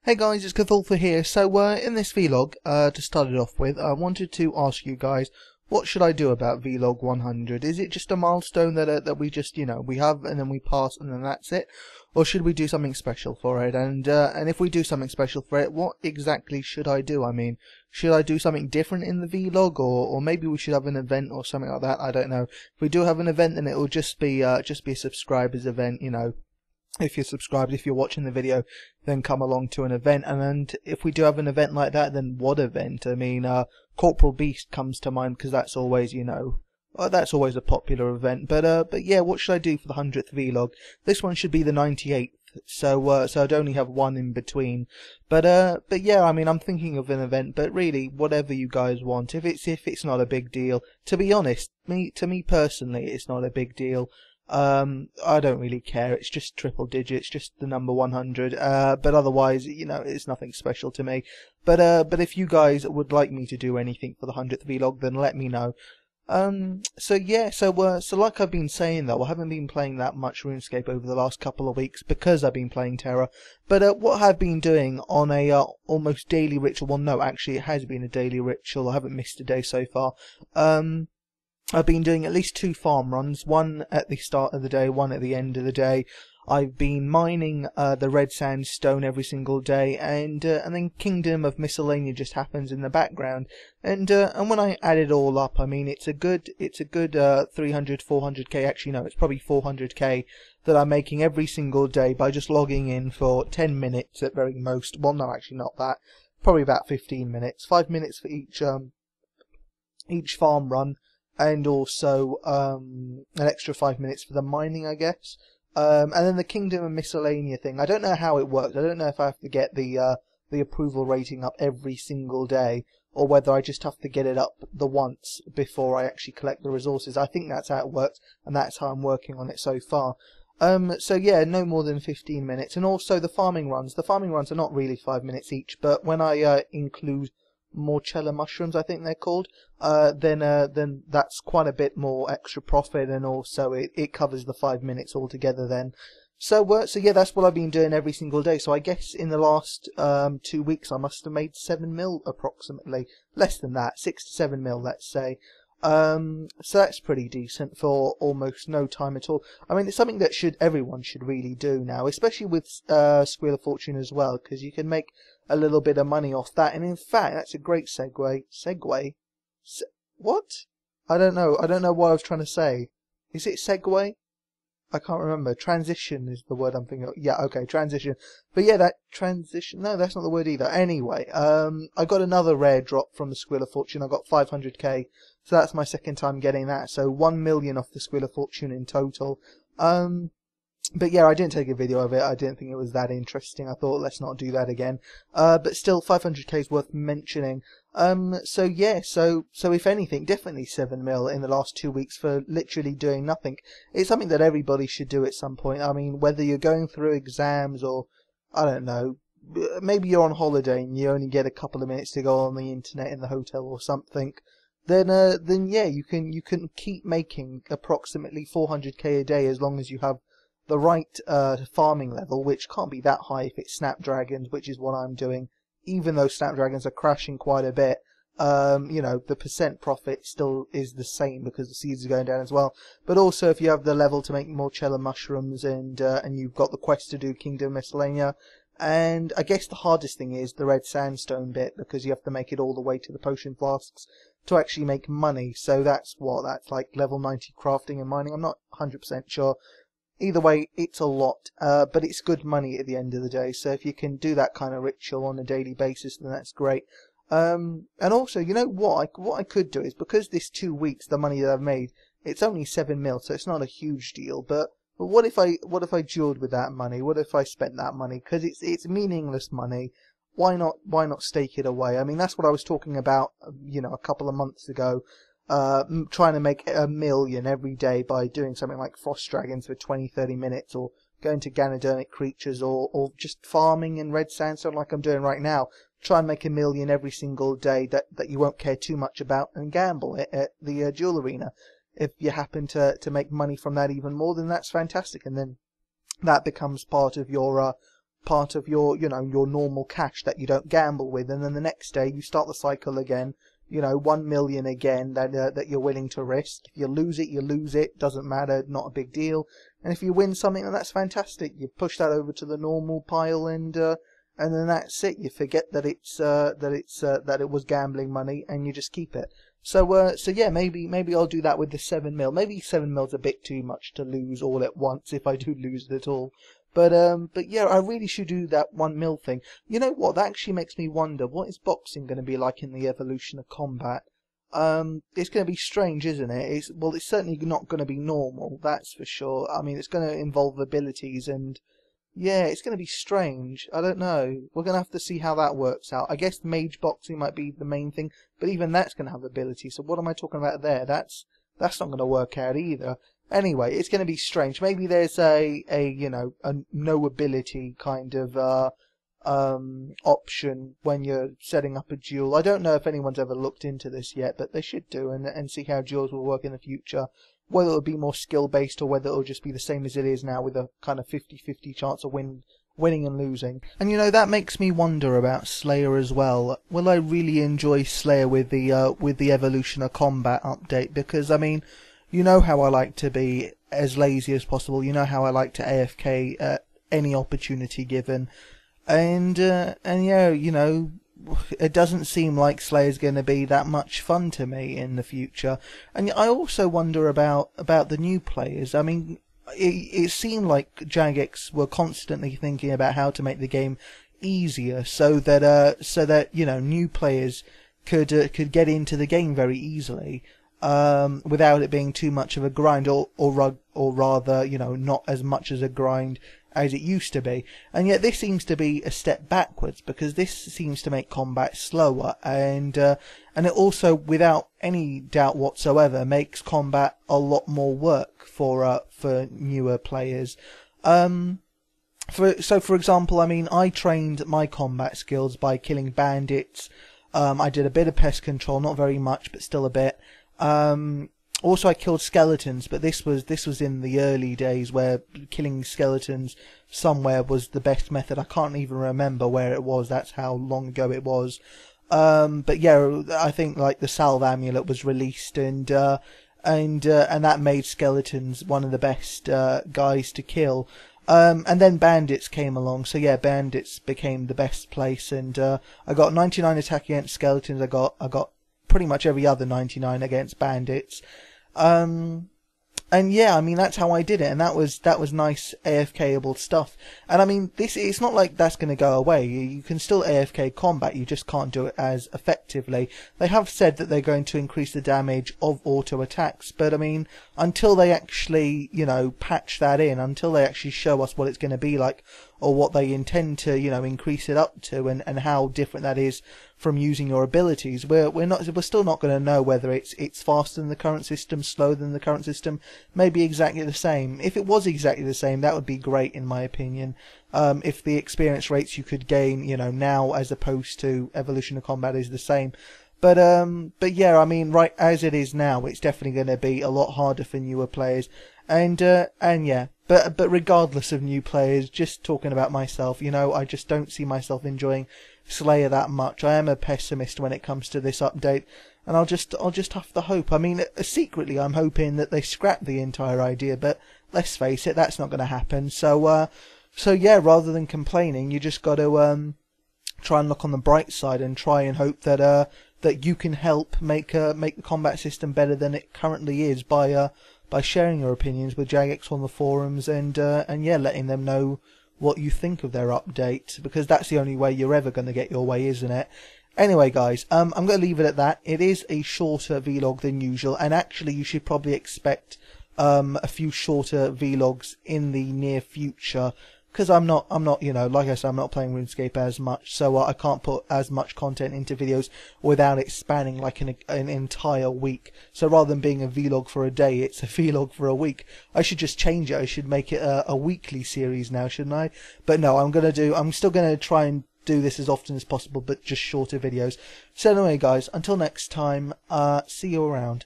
Hey guys, it's Cthulthu here. So in this vlog, to start it off with, I wanted to ask you guys, what should I do about vlog 100? Is it just a milestone that we just, we have and then we pass and then that's it? Or should we do something special for it? And if we do something special for it, what exactly should I do? I mean, should I do something different in the vlog, or maybe we should have an event or something like that? I don't know. If we do have an event, then it will just be a subscribers event, If you're subscribed, if you're watching the video, then come along to an event. And if we do have an event like that, then what event? I mean, Corporal Beast comes to mind because that's always, that's always a popular event. But yeah, what should I do for the 100th vlog? This one should be the 98th, so I'd only have one in between. But yeah, I mean, I'm thinking of an event, but really, whatever you guys want. If it's not a big deal, to be honest, to me personally, it's not a big deal. I don't really care. It's just triple digits, just the number 100. But otherwise, it's nothing special to me. But if you guys would like me to do anything for the 100th vlog, then let me know. So yeah, so like I've been saying though, I haven't been playing that much RuneScape over the last couple of weeks because I've been playing Terra. But what I've been doing on a almost daily ritual, well no, actually it has been a daily ritual. I haven't missed a day so far. I've been doing at least 2 farm runs, one at the start of the day, one at the end of the day. I've been mining the red sandstone every single day, and then Kingdom of Miscellanea just happens in the background. And when I add it all up, I mean it's a good 300, 400k. Actually, no, it's probably 400k that I'm making every single day by just logging in for 10 minutes at very most. Well, no, actually not that. Probably about 15 minutes, 5 minutes for each farm run. And also an extra 5 minutes for the mining, I guess. And then the Kingdom and Miscellanea thing. I don't know how it works. I don't know if I have to get the approval rating up every single day, or whether I just have to get it up the once before I actually collect the resources. I think that's how it works, and that's how I'm working on it so far. So yeah, no more than 15 minutes. And also the farming runs. The farming runs are not really 5 minutes each, but when I include Morchella mushrooms, I think they're called, then that's quite a bit more extra profit, and also it covers the 5 minutes altogether then. So yeah, that's what I've been doing every single day. So I guess in the last 2 weeks I must have made 7 mil approximately. Less than that, 6 to 7 mil, let's say. So that's pretty decent for almost no time at all. I mean, it's something that everyone should really do now, especially with Squeal of Fortune as well, because you can make a little bit of money off that. And in fact, that's a great segue. What? I don't know what I was trying to say. Is it segue? I can't remember. Transition is the word I'm thinking of. Yeah, okay, transition. But yeah, that transition, no, that's not the word either. Anyway, I got another rare drop from the Squeal of Fortune. I got 500k, so that's my second time getting that. So 1 million off the Squeal of Fortune in total. But yeah, I didn't take a video of it. I didn't think it was that interesting. I thought, let's not do that again. But still, 500k is worth mentioning. So yeah, so if anything, definitely 7 mil in the last 2 weeks for literally doing nothing. It's something that everybody should do at some point. I mean, whether you're going through exams or, I don't know, maybe you're on holiday and you only get a couple of minutes to go on the internet in the hotel or something, then yeah, you can keep making approximately 400k a day as long as you have the right farming level, which can't be that high if it's Snapdragons, which is what I'm doing. Even though Snapdragons are crashing quite a bit, the percent profit still is the same because the seeds are going down as well. But also, if you have the level to make Morchella mushrooms and you've got the quest to do Kingdom Miscellanea, and I guess the hardest thing is the red sandstone bit, because you have to make it all the way to the potion flasks to actually make money. So that's like level 90 crafting and mining. I'm not 100% sure. Either way, it's a lot, but it's good money at the end of the day. So if you can do that kind of ritual on a daily basis, then that's great. And also, what I could do is, because this 2 weeks, the money that I've made, it's only 7 mil, so it's not a huge deal. But what if I dueled with that money? What if I spent that money? Because it's meaningless money. Why not stake it away? I mean, that's what I was talking about, a couple of months ago. Trying to make 1 million every day by doing something like Frost Dragons for 20-30 minutes, or going to Ganodermic creatures, or just farming in red sandstone like I'm doing right now. Try and make 1 million every single day that you won't care too much about, and gamble it at the duel arena. If you happen to make money from that even more, then that's fantastic, and then that becomes part of your part of your, you know, your normal cash that you don't gamble with, and then the next day you start the cycle again. You know, 1 million again that you're willing to risk. If you lose it, you lose it. Doesn't matter. Not a big deal. And if you win something, then that's fantastic. You push that over to the normal pile, and then that's it. You forget that that it was gambling money, and you just keep it. So yeah, maybe I'll do that with the 7 mil. Maybe 7 mil's a bit too much to lose all at once if I do lose it at all. But yeah, I really should do that 1 mil thing. You know what? That actually makes me wonder, what is boxing going to be like in the evolution of combat? It's going to be strange, isn't it? It's certainly not going to be normal, that's for sure. I mean, it's going to involve abilities, and yeah, it's going to be strange. I don't know. We're going to have to see how that works out. I guess mage boxing might be the main thing, but even that's going to have ability. So what am I talking about there? That's not going to work out either. Anyway, it's going to be strange. Maybe there's a you know, a no ability kind of option when you're setting up a duel. I don't know if anyone's ever looked into this yet, but they should do, and see how duels will work in the future. Whether it'll be more skill based, or whether it'll just be the same as it is now, with a kind of 50-50 chance of winning and losing. And you know, that makes me wonder about Slayer as well. Will I really enjoy Slayer with the Evolution of Combat update? Because I mean, you know how I like to be as lazy as possible. You know how I like to AFK at any opportunity given. And yeah, you know, it doesn't seem like Slayer's going to be that much fun to me in the future. And I also wonder about the new players. I mean, it seemed like Jagex were constantly thinking about how to make the game easier, so that you know, new players could get into the game very easily. Without it being too much of a grind, or rather, you know, not as much as a grind as it used to be. And yet this seems to be a step backwards, because this seems to make combat slower, and it also, without any doubt whatsoever, makes combat a lot more work for newer players. For example, I mean, I trained my combat skills by killing bandits. I did a bit of pest control, not very much, but still a bit. Also, I killed skeletons, but this was in the early days, where killing skeletons somewhere was the best method. I can't even remember where it was. That's how long ago it was. But yeah, I think like the Salve Amulet was released, and that made skeletons one of the best guys to kill. And then bandits came along, so yeah, bandits became the best place, and I got 99 attack against skeletons. I got pretty much every other 99 against bandits. And yeah, I mean, that's how I did it, and that was nice AFK-able stuff. And I mean, it's not like that's going to go away. You can still AFK combat, you just can't do it as effectively. They have said that they're going to increase the damage of auto attacks, but I mean, until they actually, you know, patch that in, until they actually show us what it's going to be like, or what they intend to, you know, increase it up to, and how different that is from using your abilities, we're still not going to know whether it's faster than the current system, slower than the current system, maybe exactly the same. If it was exactly the same, that would be great, in my opinion. If the experience rates you could gain, you know, now as opposed to Evolution of Combat is the same. But yeah, I mean, right as it is now, it's definitely going to be a lot harder for newer players. And yeah, but regardless of new players, just talking about myself, you know, I just don't see myself enjoying Slayer that much. I am a pessimist when it comes to this update, and I'll just have to hope. I mean, secretly, I'm hoping that they scrap the entire idea, but let's face it, that's not going to happen. So yeah, rather than complaining, you just got to try and look on the bright side, and try and hope that you can help make the combat system better than it currently is by sharing your opinions with Jagex on the forums, and yeah, letting them know what you think of their update, because that's the only way you're ever going to get your way, isn't it? Anyway, guys, I'm going to leave it at that. It is a shorter vlog than usual, and actually you should probably expect a few shorter vlogs in the near future, because I'm not, you know, like I said, I'm not playing RuneScape as much, so I can't put as much content into videos without it spanning like an entire week. So rather than being a vlog for a day, it's a vlog for a week. I should just change it. I should make it a weekly series now, shouldn't I? But no, I'm still gonna try and do this as often as possible, but just shorter videos. So anyway, guys, until next time, see you around.